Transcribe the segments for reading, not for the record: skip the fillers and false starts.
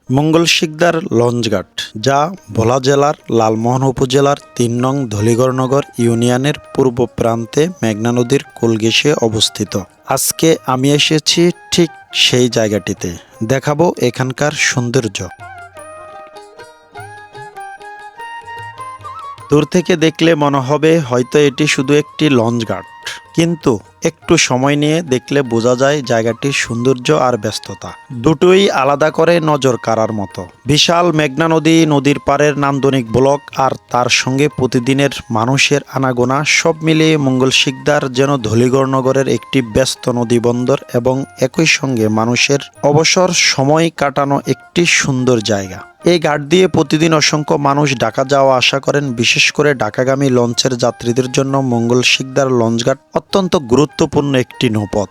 মঙ্গল শিকদার লঞ্চঘাট, যা ভোলা জেলার লালমোহন উপজেলার ৩ নং ধলিগড়নগর ইউনিয়নের পূর্ব প্রান্তে মেঘনা নদীর কোল ঘেঁষে অবস্থিত। আজকে আমি এসেছি ঠিক সেই জায়গাটিতে, দেখাবো এখানকার সৌন্দর্য। দূর থেকে দেখলে মনে হবে হয়তো এটি শুধু একটি লঞ্চঘাট, কিন্তু একটু সময় নিয়ে দেখলে বোঝা যায় জায়গাটির সৌন্দর্য আর ব্যস্ততা দুটোই আলাদা করে নজর কাড়ার মতো। বিশাল মেঘনা নদী, নদীর পাড়ের নান্দনিক ব্লক আর তার সঙ্গে প্রতিদিনের মানুষের আনাগোনা, সব মিলিয়ে মঙ্গল শিকদার যেন ধলিগড় নগরের একটি ব্যস্ত নদী বন্দর এবং একই সঙ্গে মানুষের অবসর সময় কাটানো একটি সুন্দর জায়গা। এই ঘাট দিয়ে প্রতিদিন অসংখ্য মানুষ ঢাকা যাওয়া আসা করেন। বিশেষ করে ঢাকাগামী লঞ্চের যাত্রীদের জন্য মঙ্গল শিকদার লঞ্চঘাট অত্যন্ত গুরুত্বপূর্ণ একটি নৌপথ।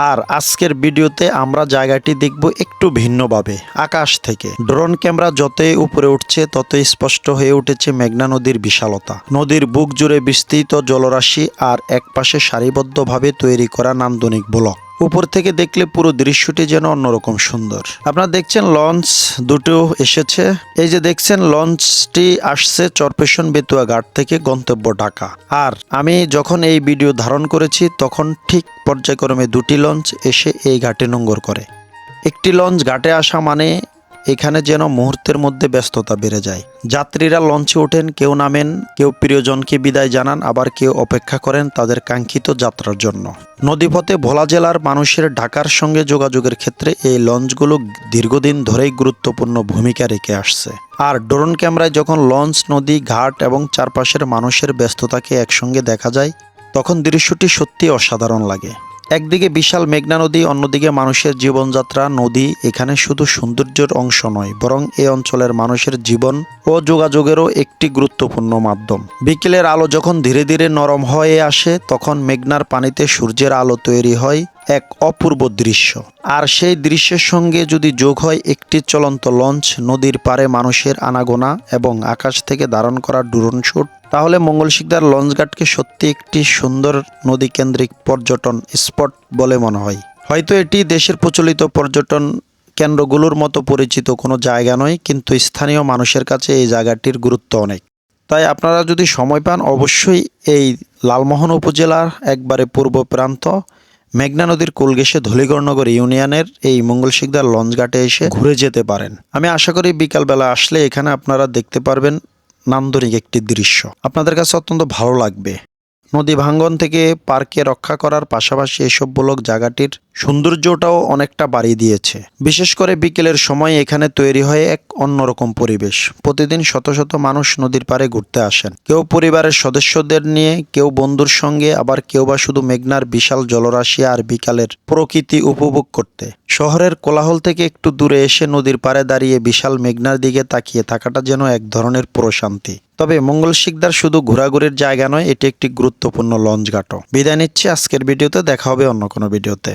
আর আজকের ভিডিওতে আমরা জায়গাটি দেখব একটু ভিন্নভাবে, আকাশ থেকে। ড্রোন ক্যামেরা যতই উপরে উঠছে ততই স্পষ্ট হয়ে উঠেছে মেঘনা নদীর বিশালতা, নদীর বুক জুড়ে বিস্তৃত জলরাশি আর একপাশে সারিবদ্ধভাবে তৈরি করা নান্দনিক ব্লক। উপর থেকে দেখলে পুরো দৃশ্যটি যেন অন্যরকম সুন্দর। আপনারা দেখছেন লঞ্চ দুটো এসেছে। এই যে দেখছেন লঞ্চটি আসছে চরপেশন বেতুয়া ঘাট থেকে গন্তব্য ঢাকা। আর আমি যখন এই ভিডিও ধারণ করেছি তখন ঠিক পর্যায়ক্রমে দুটি লঞ্চ এসে এই ঘাটে নোঙ্গর করে। একটি লঞ্চ ঘাটে আসা মানে এখানে যেন মুহূর্তের মধ্যে ব্যস্ততা বেড়ে যায়। যাত্রীরা লঞ্চে ওঠেন, কেউ নামেন, কেউ প্রিয়জনকে বিদায় জানান, আবার কেউ অপেক্ষা করেন তাদের কাঙ্ক্ষিত যাত্রার জন্য। নদীপথে ভোলা জেলার মানুষের ঢাকার সঙ্গে যোগাযোগের ক্ষেত্রে এই লঞ্চগুলো দীর্ঘদিন ধরেই গুরুত্বপূর্ণ ভূমিকা রেখে আসছে। আর ড্রোন ক্যামেরায় যখন লঞ্চ, নদী, ঘাট এবং চারপাশের মানুষের ব্যস্ততাকে একসঙ্গে দেখা যায় তখন দৃশ্যটি সত্যি অসাধারণ লাগে। একদিকে বিশাল মেঘনা নদী, অন্যদিকে মানুষের জীবনযাত্রা। নদী এখানে শুধু সৌন্দর্যের অংশ নয়, বরং এই অঞ্চলের মানুষের জীবন ও যোগাযোগেরও একটি গুরুত্বপূর্ণ মাধ্যম। বিকেলের আলো যখন ধীরে ধীরে নরম হয়ে আসে তখন মেঘনার পানিতে সূর্যের আলো তৈরি হয় এক অপূর্ব দৃশ্য। আর সেই দৃশ্যের সঙ্গে যদি যোগ হয় একটি চলন্ত লঞ্চ, নদীর পাড়ে মানুষের আনাগোনা এবং আকাশ থেকে ধারণ করা ড্রোন শুট, তাহলে মঙ্গল শিকদার লঞ্চঘাটকে সত্যি একটি সুন্দর নদী কেন্দ্রিক পর্যটন স্পট বলে মনে হয়। হয়তো এটি দেশের প্রচলিত পর্যটন কেন্দ্রগুলোর মতো পরিচিত কোনো জায়গা নয়, কিন্তু স্থানীয় মানুষের কাছে এই জায়গাটির গুরুত্ব অনেক। তাই আপনারা যদি সময় পান অবশ্যই এই লালমোহন উপজেলার একবারে পূর্ব প্রান্ত মেঘনা নদীর কোল ঘেঁষে ধলিগড়নগর ইউনিয়নের এই মঙ্গল শিকদার লঞ্চঘাটে এসে ঘুরে যেতে পারেন। আমি আশা করি বিকালবেলা আসলে এখানে আপনারা দেখতে পারবেন নান্দনিক একটি দৃশ্য, আপনাদের কাছে অত্যন্ত ভালো লাগবে। নদী ভাঙ্গন থেকে পার্কে রক্ষা করার পাশাপাশি এসব ব্লক জায়গাটির সৌন্দর্যটাও অনেকটা বাড়িয়ে দিয়েছে। বিশেষ করে বিকেলের সময় এখানে তৈরি হয় এক অন্যরকম পরিবেশ। প্রতিদিন শত শত মানুষ নদীর পাড়ে ঘুরতে আসেন, কেউ পরিবারের সদস্যদের নিয়ে, কেউ বন্ধুর সঙ্গে, আবার কেউ বা শুধু মেঘনার বিশাল জলরাশি আর বিকালের প্রকৃতি উপভোগ করতে। শহরের কোলাহল থেকে একটু দূরে এসে নদীর পাড়ে দাঁড়িয়ে বিশাল মেঘনার দিকে তাকিয়ে থাকাটা যেন এক ধরনের প্রশান্তি। তবে মঙ্গল শিকদার শুধু ঘোরাঘুরির জায়গা নয়, এটি একটি গুরুত্বপূর্ণ লঞ্চঘাটও। বিদায় নিচ্ছি আজকের ভিডিওতে, দেখা হবে অন্য কোনো ভিডিওতে।